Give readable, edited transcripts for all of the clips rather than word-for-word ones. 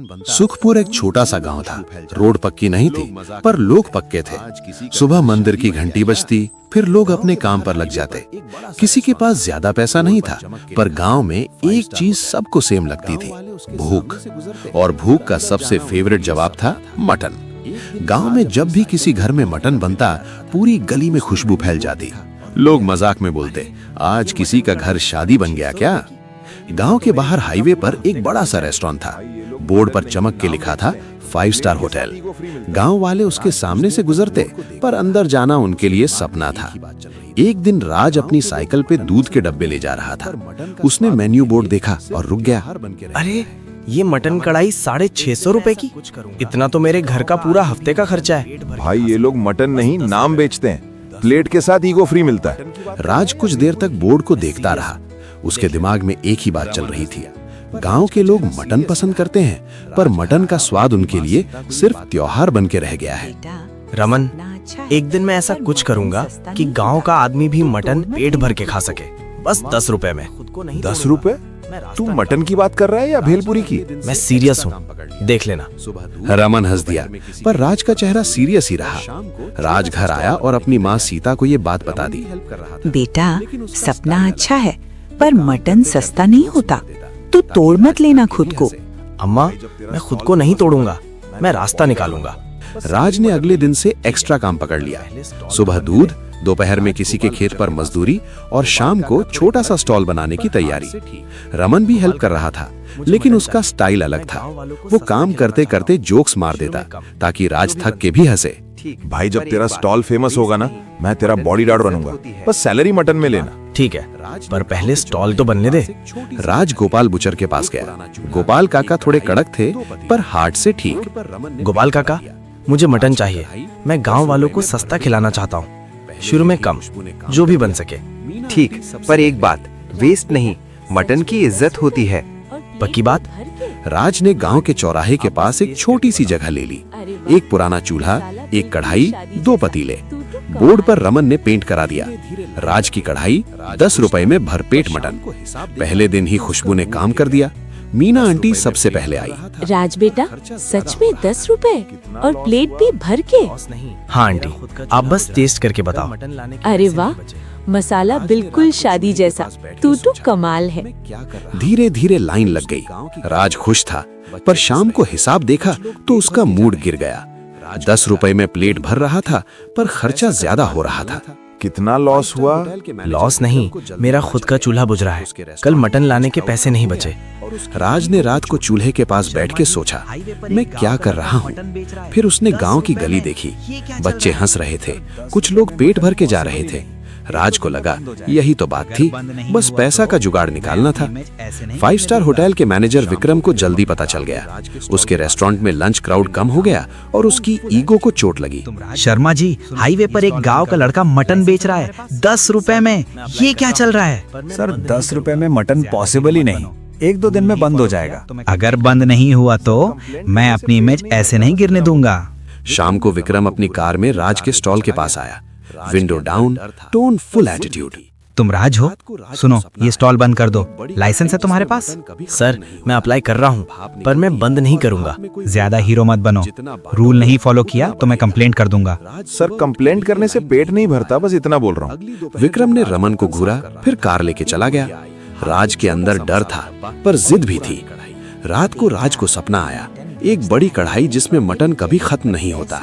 सुखपुर एक छोटा सा गांव था। रोड पक्की नहीं थी, पर लोग पक्के थे। सुबह मंदिर की घंटी बजती, फिर लोग अपने काम पर लग जाते। किसी के पास ज्यादा पैसा नहीं था, पर गांव में एक चीज सबको सेम लगती थी, भूख। और भूख का सबसे फेवरेट जवाब था मटन। गांव में जब भी किसी घर में मटन बनता, पूरी गली में खुशबू फैल जाती। लोग मजाक में बोलते, आज किसी का घर शादी बन गया क्या? गांव के बाहर हाईवे पर एक बड़ा सा रेस्टोरेंट था। बोर्ड पर चमक के लिखा था 5 स्टार होटल। गांव वाले उसके सामने से गुजरते, पर अंदर जाना उनके लिए सपना था। एक दिन राज अपनी साइकिल पे दूध के डब्बे ले जा रहा था। उसने मेन्यू बोर्ड देखा और रुक गया। अरे ये मटन कढ़ाई 650 रुपए की, इतना तो मेरे घर का पूरा हफ्ते का खर्चा है। भाई ये लोग मटन नहीं नाम बेचते हैं, प्लेट के साथ ईगो फ्री मिलता है। राज कुछ देर तक बोर्ड को देखता रहा। उसके दिमाग में एक ही बात चल रही थी, गांव के लोग मटन पसंद करते हैं, पर मटन का स्वाद उनके लिए सिर्फ त्योहार बन के रह गया है। रमन, एक दिन मैं ऐसा कुछ करूंगा कि गांव का आदमी भी मटन पेट भर के खा सके, बस 10 रुपए में। 10 रुपए? तू मटन की बात कर रहा है या भेलपुरी की? मैं सीरियस हूँ, देख लेना। रमन हंस दिया, पर राज का चेहरा सीरियस ही रहा। राज घर आया और अपनी माँ सीता को ये बात बता दी। बेटा, सपना अच्छा है, पर मटन सस्ता नहीं होता। तू तोड़ मत लेना खुद को। अम्मा, मैं खुद को नहीं तोड़ूंगा, मैं रास्ता निकालूंगा। राज ने अगले दिन से एक्स्ट्रा काम पकड़ लिया। सुबह दूध, दोपहर में किसी के खेत पर मजदूरी और शाम को छोटा सा स्टॉल बनाने की तैयारी। रमन भी हेल्प कर रहा था, लेकिन उसका स्टाइल अलग था। वो काम करते करते जोक्स मार देता, ताकि राज थक के भी हंसे। भाई जब तेरा स्टॉल फेमस होगा ना, मैं तेरा बॉडीगार्ड बनूंगा, बस सैलरी मटन में लेना। ठीक है, पर पहले स्टॉल तो बनने दे। राज गोपाल बुचर के पास गया। गोपाल काका थोड़े कड़क थे, पर हार्ट से ठीक। गोपाल काका, मुझे मटन चाहिए। मैं गांव वालों को सस्ता खिलाना चाहता हूँ, शुरू में कम, जो भी बन सके। ठीक, पर एक बात, वेस्ट नहीं, मटन की इज्जत होती है। पक्की बात? राज ने गांव के चौराहे के पास एक छोटी सी जगह ले ली। एक पुराना चूल्हा, एक कढ़ाई, 2 पतीले। बोर्ड पर रमन ने पेंट करा दिया। राज की कढ़ाई 10 रुपए में भरपेट मटन। पहले दिन ही खुशबू ने काम कर दिया। मीना आंटी सबसे पहले आई। राज बेटा, सच में 10 रुपए और प्लेट भी भर के? हाँ आंटी, आप बस टेस्ट करके बताओ। अरे वाह, मसाला बिल्कुल शादी जैसा। तू तो कमाल है। धीरे धीरे लाइन लग गई। राज खुश था, पर शाम को हिसाब देखा तो उसका मूड गिर गया। 10 रुपए में प्लेट भर रहा था, पर खर्चा ज्यादा हो रहा था। कितना लॉस हुआ? लॉस नहीं, मेरा खुद का चूल्हा बुझ रहा है। कल मटन लाने के पैसे नहीं बचे। राज ने रात को चूल्हे के पास बैठ के सोचा, मैं क्या कर रहा हूँ। फिर उसने गांव की गली देखी। बच्चे हंस रहे थे, कुछ लोग पेट भर के जा रहे थे। राज को लगा यही तो बात थी, बस पैसा का जुगाड़ निकालना था। 5 स्टार होटल के मैनेजर विक्रम को जल्दी पता चल गया। उसके रेस्टोरेंट में लंच क्राउड कम हो गया और उसकी ईगो को चोट लगी। शर्मा जी, हाईवे पर एक गांव का लड़का मटन बेच रहा है 10 रुपए में। ये क्या चल रहा है? सर, 10 रुपए में मटन पॉसिबल ही नहीं, 1-2 दिन में बंद हो जाएगा। अगर बंद नहीं हुआ तो मैं अपनी इमेज ऐसे नहीं गिरने दूंगा। शाम को विक्रम अपनी कार में राज के स्टॉल के पास आया। Window down, tone full attitude. तुम राज हो? सुनो, ये स्टॉल बंद कर दो। लाइसेंस है तुम्हारे पास? सर, मैं अप्लाई कर रहा हूँ, पर मैं बंद नहीं करूँगा। ज्यादा हीरो मत बनो। रूल नहीं फॉलो किया तो मैं कंप्लेंट कर दूंगा। सर, कंप्लेंट करने से पेट नहीं भरता, बस इतना बोल रहा हूँ। विक्रम ने रमन को घूरा, फिर कार लेके चला गया। राज के अंदर डर था, पर जिद भी थी। रात को राज को सपना आया, एक बड़ी कढ़ाई जिसमें मटन कभी खत्म नहीं होता।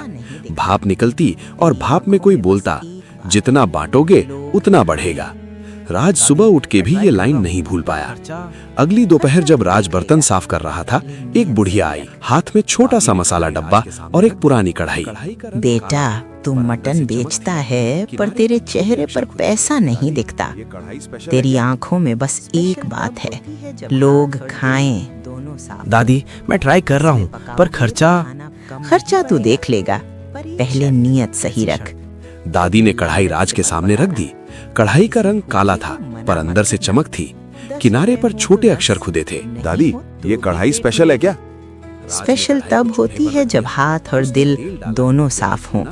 भाप निकलती और भाप में कोई बोलता, जितना बांटोगे उतना बढ़ेगा। राज सुबह उठ के भी ये लाइन नहीं भूल पाया। अगली दोपहर जब राज बर्तन साफ कर रहा था, एक बुढ़िया आई, हाथ में छोटा सा मसाला डब्बा और एक पुरानी कढ़ाई। बेटा, तू मटन बेचता है, पर तेरे चेहरे पर पैसा नहीं दिखता। तेरी आंखों में बस एक बात है, लोग खाएं। दादी, मैं ट्राई कर रहा हूँ, पर खर्चा तू देख लेगा, पहले नियत सही रख। दादी ने कढ़ाई राज के सामने रख दी। कढ़ाई का रंग काला था, पर अंदर से चमक थी। किनारे पर छोटे अक्षर खुदे थे। दादी, ये कढ़ाई स्पेशल है क्या? स्पेशल तब होती है जब हाथ और दिल दोनों साफ हों।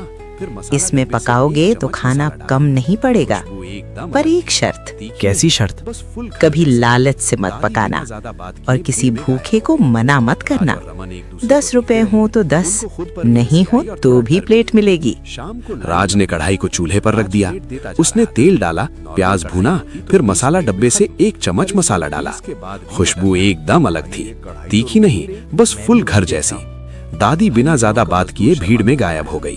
इसमें पकाओगे तो खाना कम नहीं पड़ेगा, पर एक शर्त, कैसी शर्त? कभी लालच से मत पकाना और किसी भूखे को मना मत करना। 10 रुपए हो तो 10, नहीं हो तो भी प्लेट मिलेगी। राज ने कढ़ाई को चूल्हे पर रख दिया। उसने तेल डाला, प्याज भुना, फिर मसाला डब्बे से 1 चम्मच मसाला डाला। खुशबू एकदम अलग थी, तीखी नहीं, बस फुल घर जैसी। दादी बिना ज्यादा बात किए भीड़ में गायब हो गई।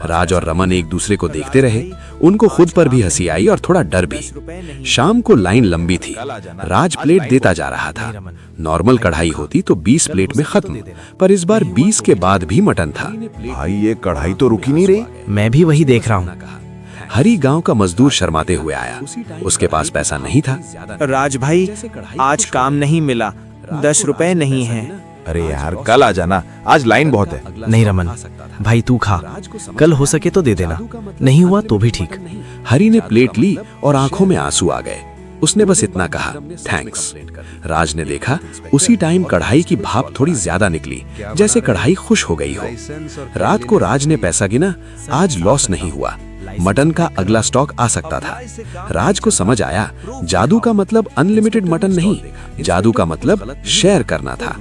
राज और रमन एक दूसरे को देखते रहे। उनको खुद पर भी हंसी आई और थोड़ा डर भी। शाम को लाइन लंबी थी। राज प्लेट देता जा रहा था। नॉर्मल कढ़ाई होती तो 20 प्लेट में खत्म, पर इस बार 20 के बाद भी मटन था। भाई ये कढ़ाई तो रुकी नहीं रही। मैं भी वही देख रहा हूँ। हरी गांव का मजदूर शर्माते हुए आया। उसके पास पैसा नहीं था। राज भाई, आज काम नहीं मिला, 10 रुपए नहीं है। अरे यार कल आ जाना, आज लाइन बहुत है। नहीं रमन भाई, तू खा, कल हो सके तो दे देना, नहीं हुआ तो भी ठीक। हरी ने प्लेट ली और आंखों में आंसू आ गए। उसने बस इतना कहा, थैंक्स। राज ने देखा, उसी टाइम कढ़ाई की भाप थोड़ी ज्यादा निकली, जैसे कढ़ाई खुश हो गई हो। रात को राज ने पैसा गिना, आज लॉस नहीं हुआ। मटन का अगला स्टॉक आ सकता था। राज को समझ आया, जादू का मतलब अनलिमिटेड मटन नहीं, जादू का मतलब शेयर करना था।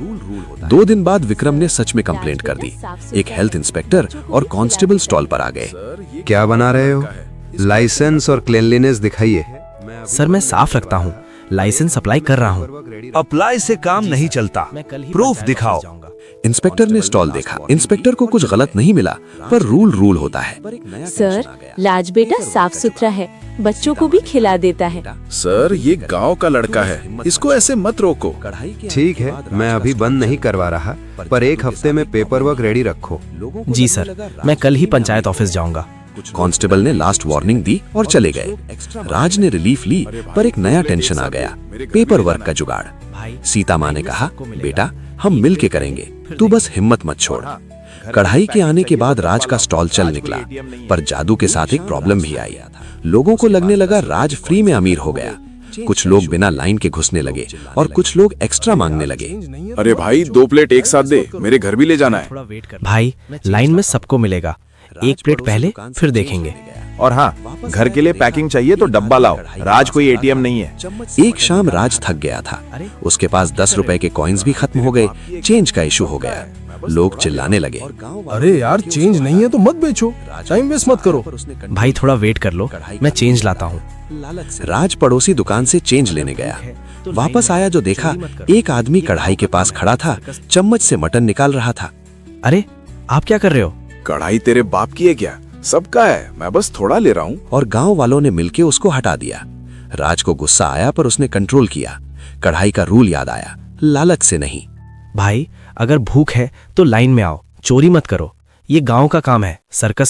2 दिन बाद विक्रम ने सच में कंप्लेंट कर दी। एक हेल्थ इंस्पेक्टर और कांस्टेबल स्टॉल पर आ गए। क्या बना रहे हो? लाइसेंस और क्लीनलीनेस दिखाइए। सर मैं साफ रखता हूँ, लाइसेंस अप्लाई कर रहा हूँ। अप्लाई से काम नहीं चलता, प्रूफ दिखाओ। इंस्पेक्टर ने स्टॉल देखा। इंस्पेक्टर को कुछ गलत नहीं मिला, पर रूल होता है। सर, राज बेटा साफ सुथरा है, बच्चों को भी खिला देता है। सर ये गांव का लड़का है, इसको ऐसे मत रोको। ठीक है, मैं अभी बंद नहीं करवा रहा, पर 1 हफ्ते में पेपर वर्क रेडी रखो। जी सर, मैं कल ही पंचायत ऑफिस जाऊंगा। कांस्टेबल ने लास्ट वार्निंग दी और चले गए। राज ने रिलीफ ली, पर एक नया टेंशन आ गया, पेपर वर्क का जुगाड़। सीता माँ ने कहा, बेटा हम मिल के करेंगे, तू बस हिम्मत मत छोड़। कढ़ाई के आने के बाद राज का स्टॉल चल निकला, पर जादू के साथ एक प्रॉब्लम भी आई। लोगों को लगने लगा राज फ्री में अमीर हो गया। कुछ लोग बिना लाइन के घुसने लगे और कुछ लोग एक्स्ट्रा मांगने लगे। अरे भाई 2 प्लेट एक साथ दे, मेरे घर भी ले जाना है। भाई लाइन में सबको मिलेगा, 1 प्लेट पहले फिर देखेंगे। और हाँ, घर के लिए पैकिंग चाहिए तो डब्बा लाओ, राज कोई एटीएम नहीं है। एक शाम राज थक गया था। उसके पास 10 रुपए के कॉइन्स भी खत्म हो गए। चेंज का इशू हो गया। लोग चिल्लाने लगे, अरे यार चेंज नहीं है तो मत बेचो, टाइम वेस्ट मत करो। भाई थोड़ा वेट कर लो, मैं चेंज लाता हूँ। राज पड़ोसी दुकान से चेंज लेने गया। वापस आया जो देखा, एक आदमी कढ़ाई के पास खड़ा था, चम्मच से मटन निकाल रहा था। अरे आप क्या कर रहे हो? कढ़ाई तेरे बाप की है क्या? सबका है, मैं बस थोड़ा ले रहा हूँ। और गांव वालों ने मिलके उसको हटा दिया। राज को गुस्सा आया, पर उसने कंट्रोल किया। कढ़ाई का रूल याद आया, लालच से नहीं। भाई अगर भूख है तो लाइन में आओ, चोरी मत करो, ये गांव का काम है, सर्कस